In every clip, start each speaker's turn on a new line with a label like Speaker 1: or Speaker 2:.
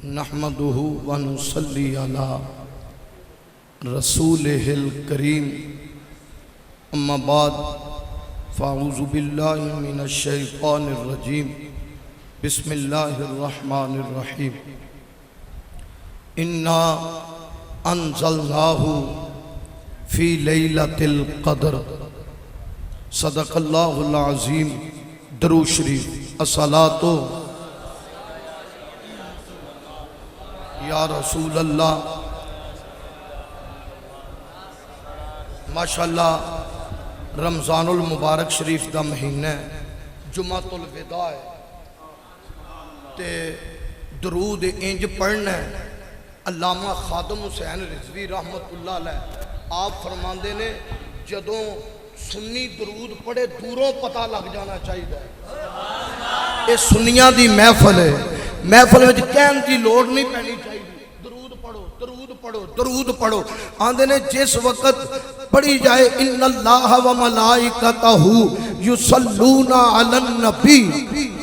Speaker 1: نحمدہ ونصلی علی رسولہ الکریم اما بعد فاعوذ باللہ من الشیطان الرجیم بسم اللہ الرحمن الرحیم انا انزلناہ فی لیلۃ القدر صدق اللہ العظیم درود شریف الصلاۃ یا رسول اللہ ماشاءاللہ رمضان المبارک شریف دا مہینہ ہے جمعۃ الوداع ہے تے درود انج پڑھنا ہے علامہ خادم حسین رضوی رحمت اللہ علیہ آپ فرماندے نے جدوں سنی درود پڑھے دوروں پتہ لگ جانا چاہیے یہ سنیاں دی محفل ہے محفل میں کہن دی لوڑ نہیں پہنی چاہیے درود پڑھو درود پڑھو درود پڑھو آندے نے جس وقت پڑھی جائے ان اللہ و ملائکتہ یصلون علی النبی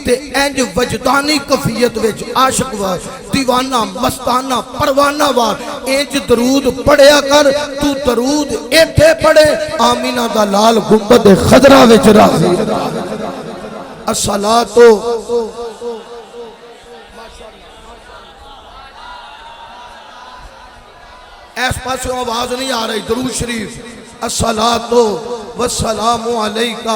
Speaker 1: تے انج وجدانی کفیت وچ عاشق وار دیوانہ مستانہ پروانہ وار انج درود پڑھیا کر تو درود ایتھے پڑھے آمینہ دا لال گنبد خضرا وچ راضی الصلاۃ ایس پاسوں آواز نہیں آ رہی درود شریف الصلاۃ والسلام علیکہ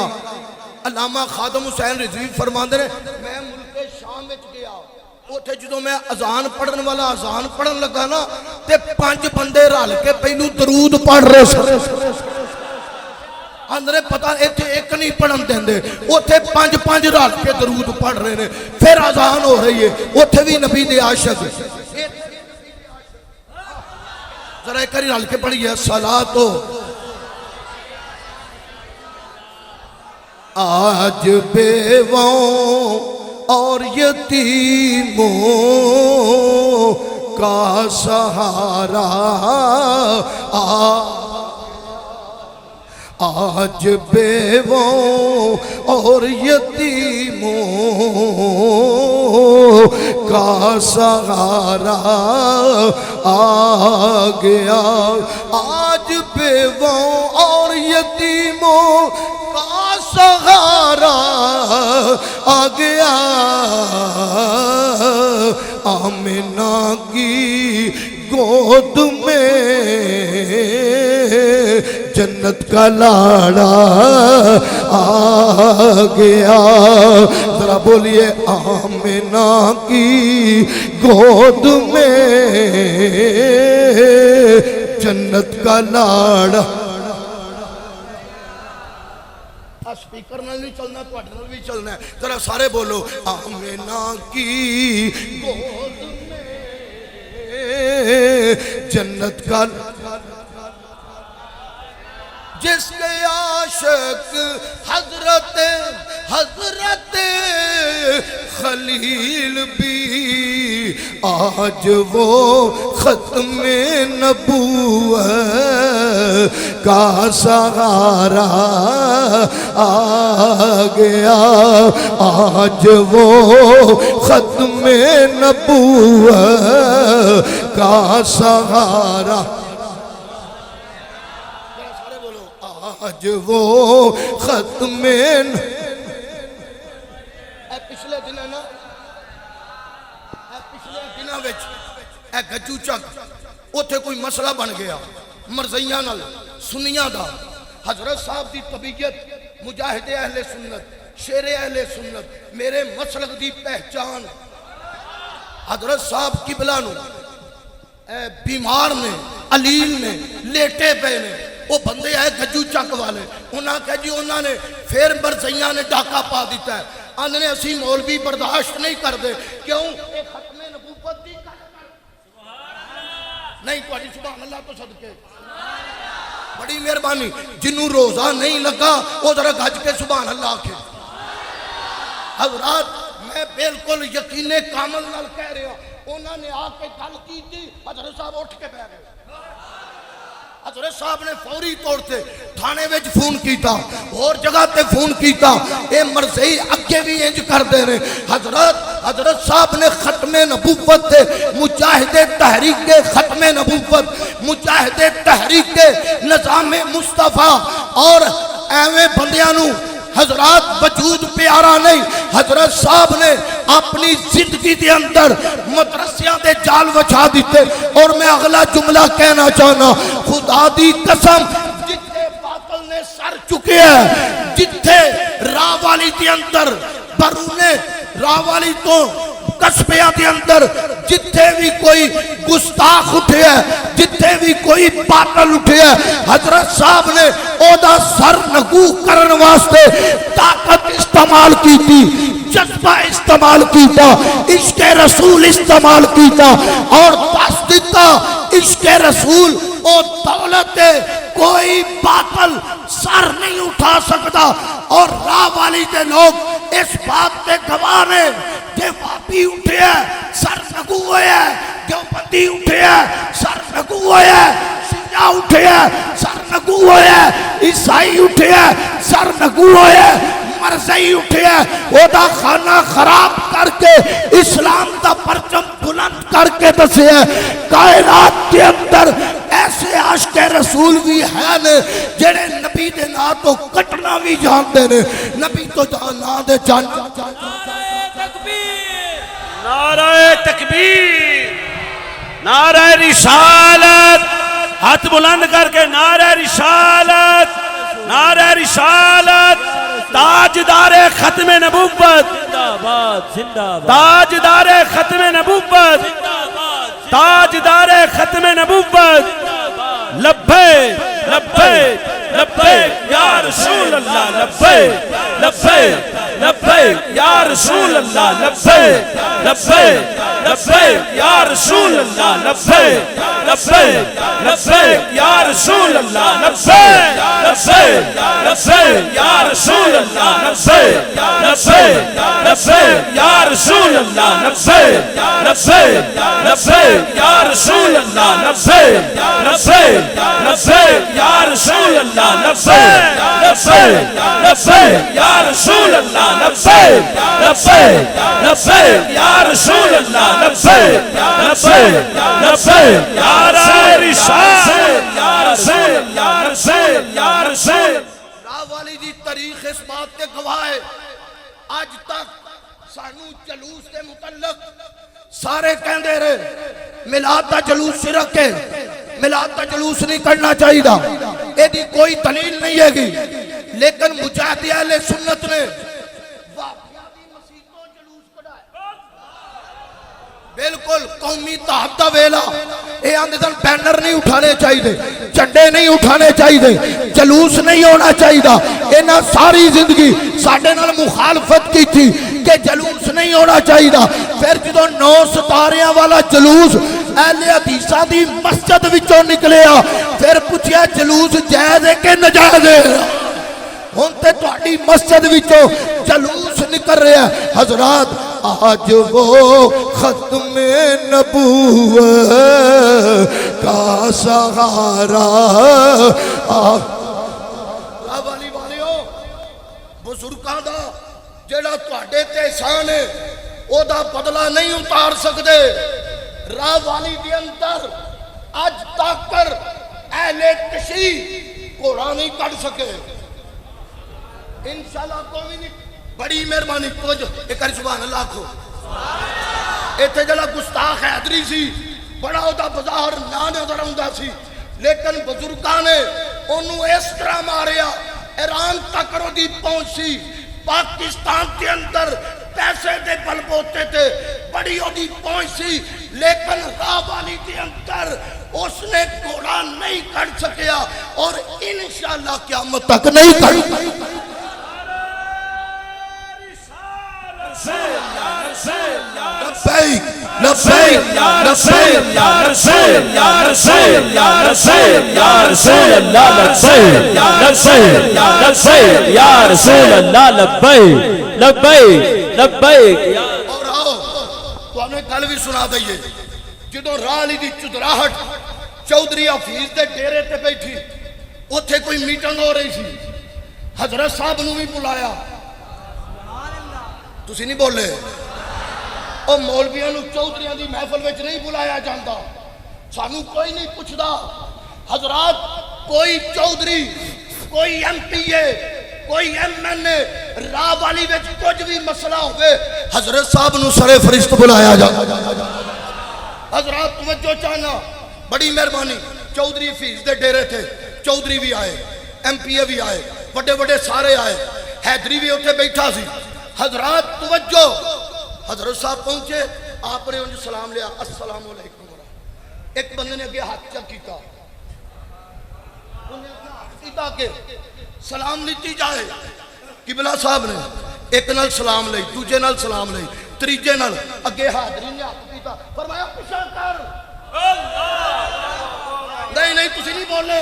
Speaker 1: علامہ خادم حسین رضوی فرماندے نے میں ملک شام وچ گیا اوتھے جدوں میں اذان پڑھن والا اذان پڑھن لگا نا تے 5 بندے رل کے پہلو درود پڑھ رہے سن اندرے پتہ ایتھے ایک نہیں پڑھن دیندے اوتھے 5 رل کے درود پڑھ رہے نے پھر اذان ہو رہی ہے اوتھے بھی نبی دے عاشق ذرا ایک کری رل کے پڑھیے الصلاۃ آج بیواؤں اور یتیموں کا سہارا آج بیواؤں اور یتیموں کا سہارا آ گیا آج بیواؤں اور یتیموں کا سہارا آ گیا آمنہ کی گود میں جنت کا لاڑا آ گیا ذرا بولیے آمنہ کی گود میں جنت کا لاڑا سپیکر نال نہیں چلنا تو اڈنال بھی چلنا ہے ذرا سارے بولو آمنہ کی گود میں جنت کا جس کے عاشق حضرت خلیل بھی آج وہ ختم نبوت کا سہارا آ گیا آج وہ ختم نبوت کا سہارا آج وہ ختم پچھلے دن ہے نا پچھلے دنوں وچ اے گجو چک اوتھے کوئی مسئلہ بن گیا مرزیاں نال سنیاں دا حضرت صاحب دی طبیعت مجاہد اہل سنت شیر اہل سنت میرے مسلک دی پہچان حضرت صاحب قبلہ نو بیمار نے علیل نے لیٹے پے نے وہ بندے آئے گجو چک والے انہاں کہا جی انہاں نے پھر مرزیاں نے ڈاکہ پا دیتا ہے آنے نے اسی مولوی برداشت نہیں کر دے کیوں ایک ختم نبوت دی نہیں توڑی سبحان اللہ تو صدقے بڑی مہربانی جنہوں روزہ نہیں لگا وہ ذرا گج کے سبحان اللہ کے حضرات میں بالکل یقین کامل نال کہہ رہا انہوں نے آ کے گل کی تھی حضرت صاحب اٹھ کے بیٹھ گئے حضرت صاحب نے فوری طور سے تھانے وچ فون کیتا اور جگہ تے فون کیتا اے مرضی اگے بھی انج کر دے رہے حضرت صاحب نے ختم نبوت تے مجاہد تحریک ختم نبوت، مجاہد تحریک نظام مصطفیٰ اور ایویں بندیاں نو حضرات وجود پیارا نہیں. حضرت صاحب نے اپنی زندگی دے اندر مدرسیاں دے جال وچھا دیتے. اور میں اگلا جملہ کہنا چاہنا، خدا دی قسم جتھے باطل نے سر چکے ہیں، جتھے راہ والی دے اندر بیرونے راہ والی تو قصبیاں دے اندر جتھے بھی کوئی گستاخ اٹھے ہے، جتھے بھی کوئی باطل اٹھے ہے، حضرت صاحب نے او دا سر نگو کرن واسطے طاقت استعمال کی تھی، جذبہ استعمال کیتا، عشق رسول استعمال کیتا اور دس دیتا عشق رسول او دولت کوئی باطل سر نہیں اٹھا سکتا. اور راہ والی دے لوگ اس بات تے گواہ نے کہ واپی اٹھے ہے سر نگو ہوئے ہے، دیوبندی اٹھے ہے سر نگو ہوئے ہے، شیعہ اٹھے ہے سر نگو ہوئے ہے، عیسائی اٹھے ہے سر نگو ہوئے ہے، مرزائی اٹھے ہے وہ دا خانہ خراب کر کے اسلام دا پرچم بلند کر کے دسے ہے. کائنات کے اندر ایسے عاشق رسول بھی ہیں جنہیں نبی دے نا تو کٹنا بھی جانتے نے، نبی تو نا دے جان.
Speaker 2: نعرہ تکبیر، نعرہ رسالت، ہاتھ بلند کر کے نعرہ رسالت، نعرہ رسالت. تاجدار ختم نبوت، تاجدار ختم نبوت، تاجدار ختم نبوت. لبیک لبیک لبیک یا رسول اللہ، لبیک لبیک لبیک یا رسول اللہ، لبیک لبیک لبیک یا رسول اللہ، لبیک لبیک لبیک یا رسول اللہ، لبیک لبیک لبیک یا رسول اللہ، لبیک لبیک لبیک یا رسول اللہ، لبیک لبیک لبیک یا رسول اللہ، لبیک لبیک لبیک یا رسول اللہ، لبیک لبیک لبیک یا رسول اللہ، لبیک لبیک لبیک یا رسول اللہ، لبیک لبیک لبیک یا رسالت، یا رسول، یا رسول، یا رسول.
Speaker 1: راہ والی دی تاریخ اس بات کے گواہ ہے. آج تک سانو جلوس کے متعلق سارے کہندے رہے میلاد دا جلوس شرک ہے، میلاد دا جلوس نہیں کرنا چاہیے، اے دی کوئی دلیل نہیں ہے گی. لیکن مجاہد اہل سنت نے بالکل قومی تحت ویلا اے آندے دن بینر نہیں اٹھانے چاہیے، جھنڈے نہیں اٹھانے چاہیے، جلوس نہیں ہونا چاہیے. انہاں ساری زندگی ساڈے نال مخالفت کی تھی کہ جلوس نہیں ہونا چاہیے. پھر جدوں 9 ستاریاں والا جلوس اہل حدیثاں دی مسجد وچوں نکلیا، پھر پوچھیا جلوس جائز ہے کہ ناجائز ہے؟ ہن تے تہاڈی مسجد وچوں جلوس نکل رہا ہے. حضرات آج وہ ختم نبوت کا سہارا والی والیو بزرگاں دا جڑا تہاڈے تے احسان ہے او دا بدلہ نہیں اتار سکدے. راہ والی دے اندر اج تک اہل تشیع گھوڑا نہیں کٹ سکے. انشاءاللہ کوئی نہیں. بڑی مہربانی توجہ ایک کر سبحان اللہ کھو. ایتھے جڑا گستاخ حیدری سی بڑا اودا بظاہر نہ نظر آوندا سی، لیکن بزرگاں نے اونوں اس طرح ماریا ایران تک دی پہنچ سی. پاکستان کے اندر پیسے دے بل بوتے تھے، بڑی اودی پہنچ سی، لیکن راہ والی کے اندر اس نے گھوڑا نہیں کٹ سکیا اور انشاءاللہ قیامت تک نہیں کٹ.
Speaker 2: لبیک یا رسول، یا رسول، یا رسول، یا رسول، یا رسول اللہ، لبیک یا رسول، یا رسول، یا رسول اللہ، لبیک لبیک لبیک.
Speaker 1: اور آؤ تو ہمیں کل بھی سنا دئیے جدوں راہ علی دی چدراہٹ چودھری حفیظ دے ڈیرے تے بیٹھی، اوتھے کوئی میٹنگ ہو رہی سی، حضرت صاحب نو بھی بلایا. تسی نہیں بولے وہ مولویاں نو چودھریاں دی محفل وچ نہیں بلایا جاتا، سانو کوئی نہیں پوچھدا حضرات، کوئی چودھری، کوئی ایم پی اے، کوئی ایم این اے، راہ والی وچ کچھ بھی مسئلہ ہوئے حضرت صاحب نو سرے فرشت بلایا جاتا۔ حضرات توجہ چاہنا، بڑی مہربانی، چودھری فیس دے ڈیرے تھے، چودھری بھی آئے، ایم پی اے بھی آئے، بڑے بڑے سارے آئے، حیدری بھی اتنے بیٹھا سی۔ حضرات توجہ، حضرت صاحب پہنچے، آپ نے انہیں سلام لیا، السلام علیکم۔ ایک بندے نے ہاتھ چل کیتا، انہیں اپنا ہاتھ کیتا کہ سلام لیتی جائے، قبلہ صاحب نے ایک نال سلام لئی، دوجے نال سلام لئی، تریجے نال اگے حاضرین نے ہاتھ کیتا، فرمایا پیچھے کر، نہیں تسی نہیں بولے،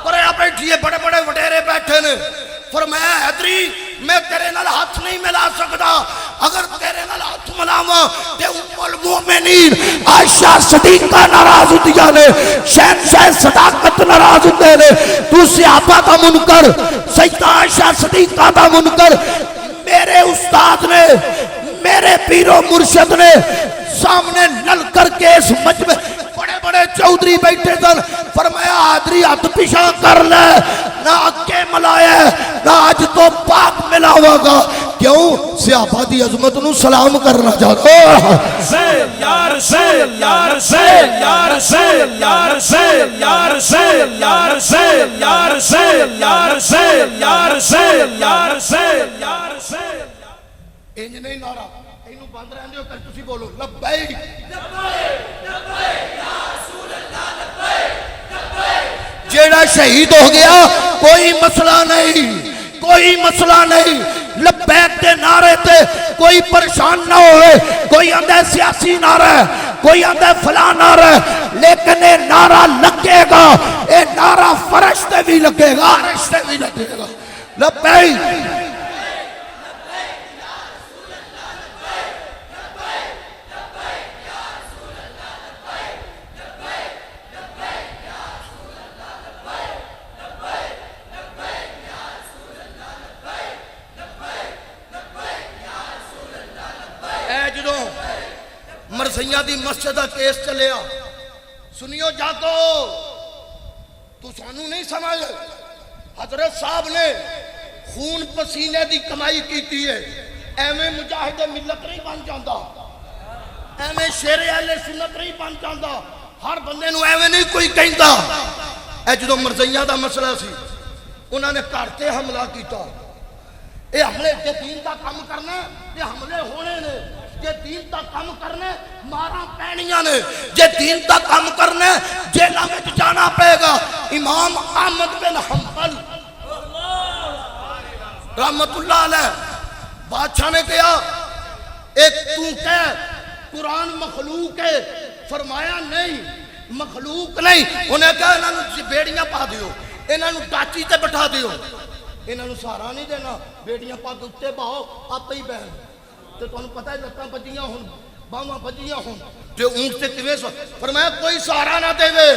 Speaker 1: پرے آپ بیٹھیے، بڑے بڑے وڈیرے بیٹھے نے، فرمایا حیدری میں تیرے نال ہاتھ نہیں ملا سکتا، اگر تیرے نال ہاتھ ملاواں تے ام المومنین عائشہ صدیقہ ناراض ہوندیاں نے، شہنشاہ صداقت ناراض ہوندے نے، تو صحابہ دا منکر، سیدہ عائشہ صدیقہ دا منکر، میرے استاد نے، میرے پیر و مرشد نے سامنے لل کر کے اس مجمع بڑے بڑے چودھری بیٹھے سن، فرمایا حاضری ہاتھ پیچھا کر لے، نہ اکے ملائے نہ آج تو پاک ملاوا گا، کیوں صحابہ دی عظمت نو سلام کرنا چاہتا
Speaker 2: یا رسول یا رسول یا رسول یا رسول یا رسول یا رسول یا رسول یا رسول یا رسول یا رسول یا رسول۔
Speaker 1: انج نہیں نعرہ اینو بند رہن دیو، کر تسی بولو لبیک جیڑا شہید ہو گیا کوئی مسئلہ نہیں، کوئی مسئلہ نہیں، لبیک دے نعرے تے کوئی پریشان نہ ہوئے، کوئی اندھے سیاسی نعرہ ہے، کوئی اندھے فلاں نعرہ ہے، لیکن اے نعرہ لگے گا، اے نعرہ فرشتے بھی لگے گا، فرشتے بھی لگے گا، لبیک مرسیہ دی مسجد کا کیس چلیا، سنیو جاگو، تو سانو نہیں سمجھ، حضرت صاحب نے خون پسینے دی کمائی کیتی ہے، ایویں مجاہد ملت نہیں بن جاندہ، ایویں شیر اہل سنت نہیں بن جاندہ، ہر بندے نو ایویں نہیں کوئی کہندا۔ اے جدو مرزیہ دا مسئلہ سی، انہوں نے کرتے حملہ کیتا، اے حملے کے دین دا کام کرنا، یہ حملے ہونے نے، جے دین تا کام کرنے مارا پینیاں نے، جے دین تا کام کرنے جیلہ میں جانا پے گا۔ امام احمد بن حنبل رحمت اللہ علیہ بادشاہ نے کہا ایک تو کہہ قرآن مخلوق ہے، فرمایا نہیں مخلوق نہیں، انہیں کہا انہوں نے بیڑیاں پا دیو، انہوں نے ٹاچی تے بٹھا دیو، انہوں نے سہارا نہیں دینا، بیڑیاں پا کے اتے باہو آپ ہی بہن، تو انہوں پتہ ہے لکھاں بجیاں ہوں، باہاں بجیاں ہوں، جو اونٹ سے کیویں سو، فرمایا کوئی سہارا نہ دے وے،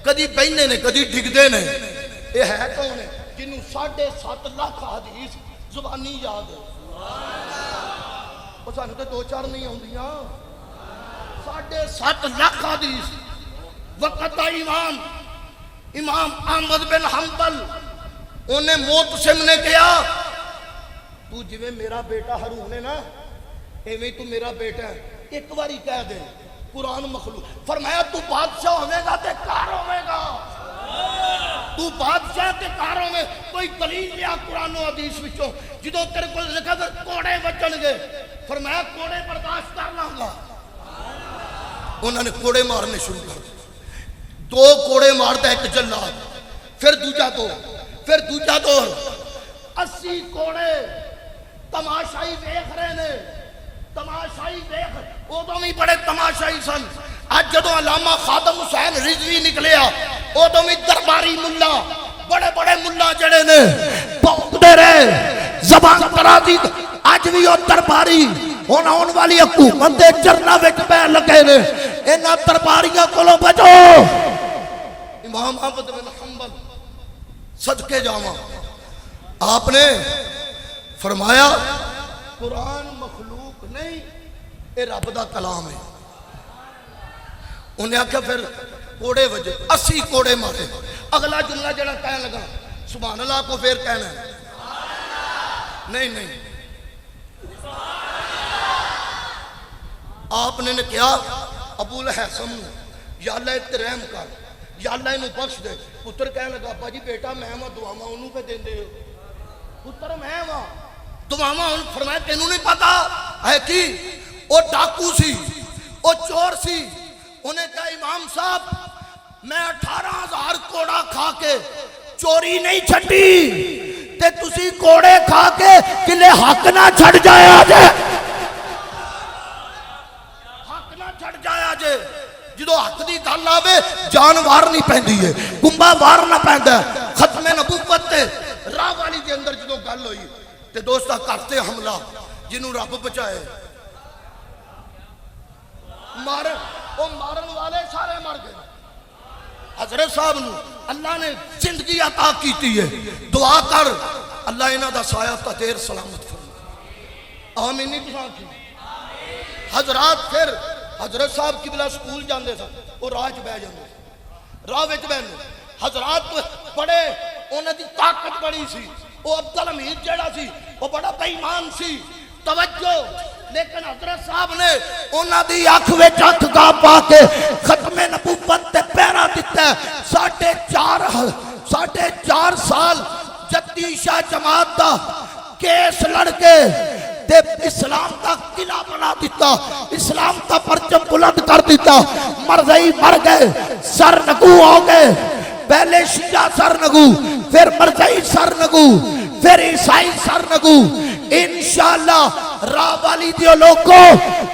Speaker 1: کدی بہنے نے کدی ڈگ دے نے، یہ ہے کون ہے جنہوں 7.5 لاکھ حدیث زبانی یاد ہے، وہ سانو تے 2-4 نہیں ہوں دیاں، 7.5 لاکھ حدیث، وقت دا امام احمد بن حنبل، انہیں موتسم نے کہا تو جویں میرا بیٹا ہارون ہے نا، ایویں تو میرا بیٹا ہے، ایک باری کہہ دے قرآن مخلوق، فرمایا تو بادشاہ ہوئے گا تے کار ہوئے گا، تو بادشاہ تے کاروں میں کوئی دلیل لیا قرآن و حدیث وچوں، جدو تیرے کو لکھا پھر کوڑے بچن گے، فرمایا کوڑے برداشت کرنا گا، انہوں نے کوڑے مارنے شروع کر دیا، 2 کوڑے مارتا ایک جلاد، پھر دوجہ دور 80 کوڑے تماشائی دیکھ رہے نے، تماشائی دیکھ، وہ تو بھی بڑے تماشائی سن، آج جدو علامہ خادم حسین رضوی نکلیا، وہ تو بھی درباری ملہ، بڑے بڑے ملہ جڑے نے بہت دے رہے زبان کرا دی، آج بھی وہ درباری ہونا ان والی حکومت دے چرنا وچ پہ لگے نے، انہاں درباریاں کولو بچو۔ امام احمد بن حنبل صدقے جاواں، آپ نے فرمایا قرآن مخلوق نہیں یہ رب دا کلام ہے انہیں آکھا پھر کوڑے وجہ 80 کوڑے مارے اگلا جملہ جڑا کہنے لگا سبحان اللہ کو پھر کہنا ہے نہیں نہیں آپ نے کیا ابو الحسن یا اللہ اتنے رحم کر یا اللہ انہوں بخش دے پتر کہنے لگا ابا جی بیٹا میں ہاں دعاواں انہوں پہ دین دے ہو پتر میں ہاں دعاواں انہوں فرمایا تینوں نہیں پتا ہے کی وہ ڈاکو سی وہ چور سی انہیں کہا امام صاحب میں 18,000 کوڑا کھا کے چوری نہیں چھٹی تے تسی کوڑے کھا کے کلے حق نہ چھڑ جایا جے حق نہ چھڑ جایا جے جدو حق دی گل آوے جان وار نہیں پہندی ہے گنبا وار نہ پہندا ہے ختم نبوت تے راہ والی دے اندر جدو گل ہوئی تے دوستا کرتے حملہ جنہوں رب بچائے مارن والے سارے مر گئے حضرت صاحب نو اللہ نے زندگی عطا کیتی ہے دعا کر اللہ انہاں دا سایہ تطیر سلامت فرما آمین نہیں کسان کی حضرات پھر حضرت صاحب قبلہ سکول جاندے سا وہ راہ چ بہ جاندے راہ وچ بہندے حضرات بڑے انہاں دی طاقت بڑی سی وہ عبدالحمید جڑا سی وہ بڑا بے ایمان سی توجہ لیکن حضرت صاحب نے انہاں دی اکھ وچ اکھ گا پا کے ختم نبوت تے پیرا دتا ہے 4.5 سال جدی شاہ جماعت دا کیس لڑ کے تے اسلام دا قلعہ بنا دیتا اسلام دا پرچم بلند کر دیتا مرزائی مر گئے سر نگو ہو گئے پہلے شیعہ سر نگو پھر مرزائی سر نگو پھر عیسائی سر نگو انشاءاللہ راہ والی دیو لوگوں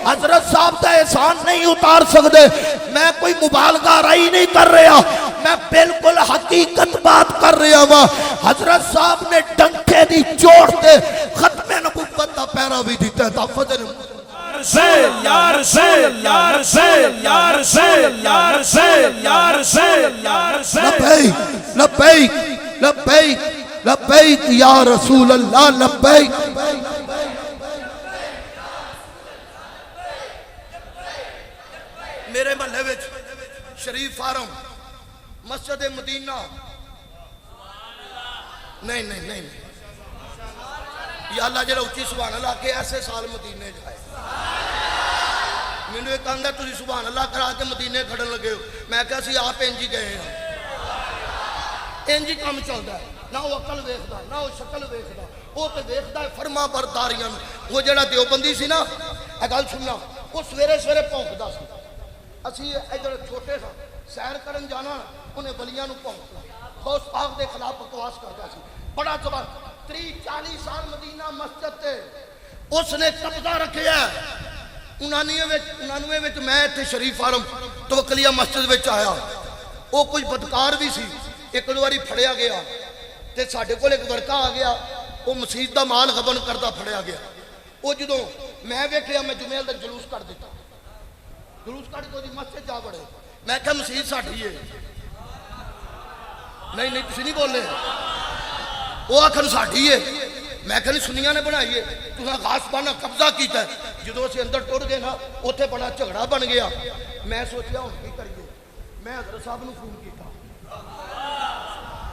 Speaker 1: حضرت صاحب دا احسان نہیں اتار سکتے میں کوئی مبالغہ رائی نہیں کر رہا میں بالکل حقیقت بات کر رہا ہوں حضرت صاحب نے ڈنکے دی چوڑ دے ختم نبوت دا پیرا بھی دیتا ہے تحفظ
Speaker 2: یا رسول یا رسول یا رسول یا رسول یا رسول یا رسول
Speaker 1: لبیک لبیک لبیک یا رسول اللہ لبیک میرے محلے وچ شریف فارم مسجد مدینہ نہیں یا اللہ جڑا اچھی سبحان اللہ کہ ایسے سال مدینے جائے میں نے ایک آنگا تُسی سبحان اللہ کرا کے مدینے کھڑن لگے ہو میں کہا سی آپ انجی گئے ہیں انجی کام چلتا ہے نہ وہ عقل ویکھدا نہ وہ شکل ویکھدا وہ تے ویکھدا ہے فرما برداریاں وہ جڑا دیوبندی سی نا اے گل سننا وہ سویرے سویرے پونکدا سی اسی ادھر چھوٹے سا سیر کرن جانا انہیں ولیاں نو پونکدا غوث پاک دے خلاف بکواس کردا سی بڑا زبردست 30-40 سال مدینہ مسجد تے اس نے قبضہ رکھیا ہے 99 وچ میں ایتھے شریف فارم توکلیہ مسجد وچ آیا وہ کچھ بدکار بھی سی ایک دو باری پھڑیا گیا تے ساڈے کول ایک ورکا آ گیا وہ مسجد دا مال غبن کردا پھڑیا گیا وہ جدوں میں ویکھیا میں جمعے دا جلوس کر دیتا جلوس کر کے مسجد جا بڑے میں کہا مسجد ساڈی ہے نہیں تسی نہیں بولے وہ آخر ساڈی ہے میں کہا نہیں سنیاں نے بنائی ہے تساں غاصبانہ قبضہ کیتا ہے جدوں اسی اندر ٹر گئے نا اوتھے بڑا جھگڑا بن گیا میں سوچیا ہن کی کریے میں حضرت صاحب نو فون کیتا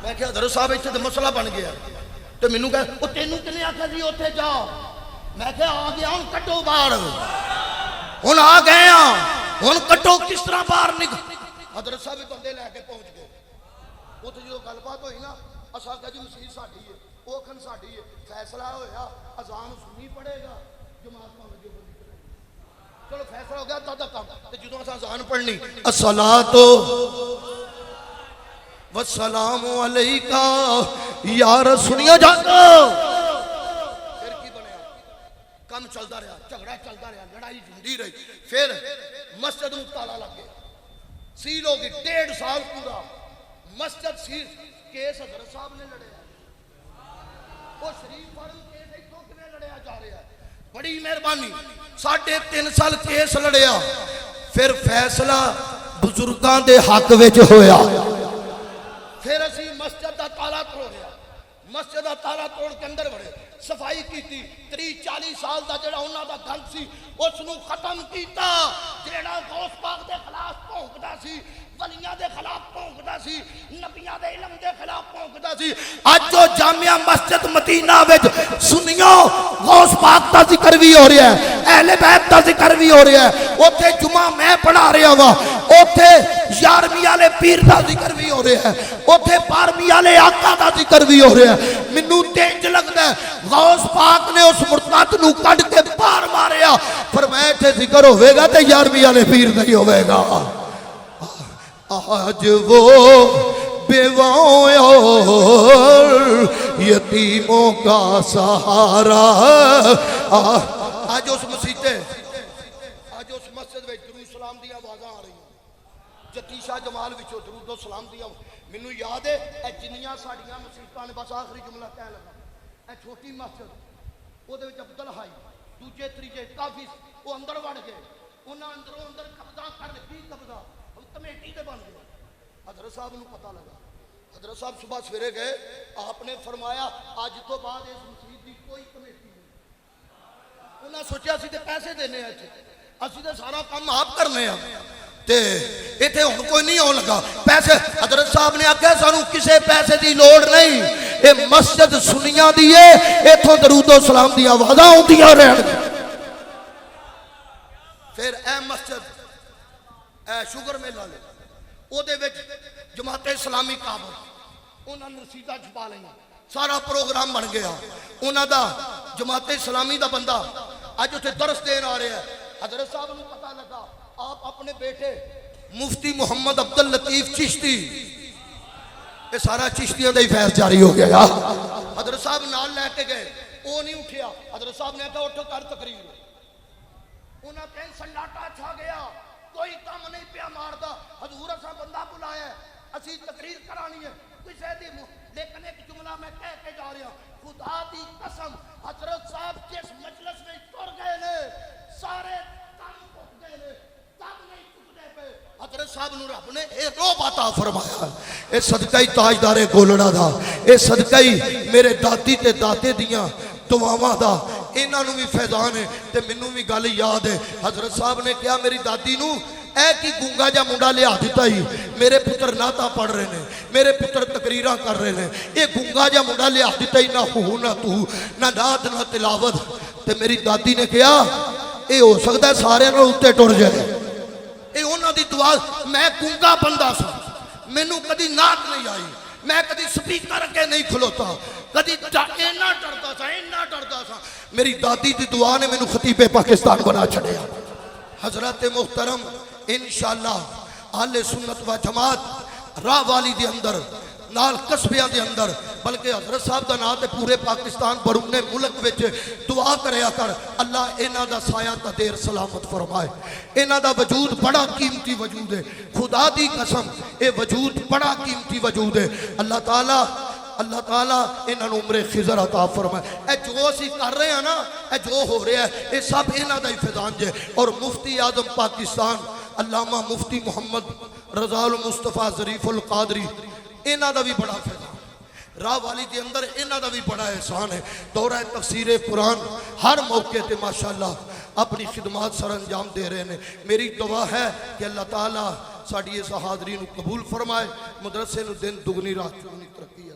Speaker 1: میں کہ حضرت صاحب ایتھے تے مسئلہ بن گیا تے مینوں کہا او تینوں کنے آکھیا سی اوتھے جا میں کہ آ گیا ہن کٹو باہر ہن آ گئے ہاں ہن کٹو کس طرح باہر نکل حضرت صاحب بندے لے کے پہنچ گئے اوتھے جو گل بات ہوئی نا اساں کہا جی مسجد ساڈی ہے او کھن ساڈی ہے فیصلہ ہویا اذان سنی پڑے گا جماعت پاویں جو بندی کرے چلو فیصلہ ہو گیا دادا کام تے جدوں اساں اذان پڑھنی الصلاۃ والسلام علیکا یا رسولیا جاتا پھر کی بنیا کام چلتا رہا جھگڑا چلتا رہا لڑائی جھنڈی رہی پھر مسجد میں تالا لگ گیا سیل ہو گئی 1.5 سال پورا مسجد سیل کیس حضرت صاحب نے لڑیا وہ شریف فارم کیس ایک تو کنے لڑیا جا رہا ہے بڑی مہربانی 3.5 سال کیس لڑیا پھر فیصلہ بزرگاں دے حق وچ ہویا پھر اسی مسجد دا تالا تروڑیا مسجد دا تالا توڑ کے اندر بڑے صفائی کی تھی 30-40 سال دا جڑا انہاں دا گند سی اس نو ختم کیتا جڑا غوث پاک دے خلاف بھونکدا سی ولیاں دے خلاف بھونکدا سی نبیاں دے علم دے خلاف بھونکدا سی اج جو جامعہ مسجد مدینہ وچ سنیو غوث پاک دا ذکر بھی ہو رہا ہے اہل بیت دا ذکر بھی ہو رہا ہے اوتھے جمعہ میں پڑھا رہا ہوں اوتھے 11ویں والے پیر دا ذکر بھی ہو رہا ہے اوتھے 12ویں والے آقا دا ذکر بھی ہو رہا ہے مینوں تے انج لگدا ہے غوث پاک نے اس مرتد نو کڈ کے باہر ماریا فرمایا تے ذکر ہوے گا تے 11ویں والے پیر دا ہی ہوے گا آج وہ بیواؤں اور یتیموں کا سہارا آج اس مسجد میں درود سلام دی آوازاں آ رہی ہیں جتی شاہ جمال وچوں درود و سلام دی مینوں یاد ہے اے جنیاں ساڈیاں مسجداں نے بس آخری جملہ کہہ لگا اے چھوٹی مسجد او دے وچ عبدل ہائی دوجے تریجے کافی او اندر وڑ گئے انہاں اندروں اندر قبضہ کر کی قبضہ ہم کمیٹی دے بن گئے حضرت صاحب نو پتہ لگا حضرت صاحب صبح سویرے گئے آپ نے فرمایا آج تو بعد اس مسجد کی کوئی کمیٹی نہیں انہاں سوچیا سی تے پیسے دینے ہیں اسی تے سارا کام آپ کرنے ہیں تے ایتھے ہن کوئی نہیں ہون لگا پیسے حضرت صاحب نے آکھیا سانو کسے پیسے دی لوڑ نہیں اے مسجد سنیاں دی اے ایتھوں درود و سلام دی آوازاں اوندیاں رہن پھر اے مسجد اے شوگر میلہ لے او دے وچ جماعت اسلامی کابل انہاں نے رسیدہ چھپا لیا سارا پروگرام بن گیا انہاں دا جماعت اسلامی دا بندہ اج اوتھے درس دین آ رہا ہے حضرت صاحب نو پتہ لگا آپ اپنے بیٹے مفتی محمد عبداللطیف چشتی یہ سارا چشتیاں دا ہی فیض جاری ہو گیا حضرت صاحب نال لے کے گئے وہ نہیں اٹھیا حضرت صاحب نے کہا اٹھو کر تقریر انہاں کہیں سناٹا چھا گیا کوئی کام نہیں پیا ماردا حضور اساں بندہ بلایا ہے اسی تقریر کرانی ہے کسے دی لیکن ایک جملہ میں کہہ کے جا رہا خدا دی قسم حضرت صاحب جس مجلس میں ٹر گئے نے سارے کام پک گئے نے تب نہیں ٹکنے پہ حضرت صاحب نو رب نے اے روب عطا فرمایا اے صدقہ تاجدار گولڑا دا اے صدقہ میرے دادی تے دادے دیاں دعاواں دا انہاں نو بھی فیضان ہے تے مینوں بھی گل یاد ہے حضرت صاحب نے کہا میری دادی نو اے کی گونگا جا منڈا لیا دیتا ہی میرے پتر ناتا پڑھ رہے ہیں میرے پتر تقریرہ کر رہے ہیں اے گونگا جا منڈا لیا دیتا ہی نہ ہو نہ تو نہ نات نہ تلاوت تے میری دادی نے کہا اے ہو سکتا ہے سارے نہ اتے ٹر جائے اے انہاں دی دعا میں گونگا بندہ سا مینوں کدی نات نہیں آئی میں کدی سپیکر کے نہیں کھلوتا کدی اینا ڈردا سا میری دادی دی دعا نے مینوں خطیب پاکستان بنا چھڑیا حضرت محترم انشاءاللہ اہل سنت و جماعت راہ والی دے اندر نال قصبیاں دے اندر بلکہ حضرت صاحب دا نام تے پورے پاکستان بیرون ملک وچ دعا کریا کر اللہ انہاں دا سایہ تا دیر سلامت فرمائے انہاں دا وجود بڑا قیمتی وجود ہے خدا دی قسم اے وجود بڑا قیمتی وجود ہے اللہ تعالیٰ انہاں نوں عمر خضر عطا فرمائے اے جو اسی کر رہے ہیں نا اے جو ہو رہا ہے اے سب انہاں دا ہی فیضان جے اور مفتی اعظم پاکستان علامہ مفتی محمد رضا المصطفیٰ ظریف القادری انہاں دا بھی بڑا فیضان راہ والی کے اندر انہاں دا بھی بڑا احسان ہے دورہ تفسیر قرآن ہر موقع تے ماشاءاللہ اپنی خدمات سر انجام دے رہے ہیں میری دعا ہے کہ اللہ تعالیٰ ساڑی اس حاضرین قبول فرمائے مدرسے نو دن دگنی رات چگنی ترقی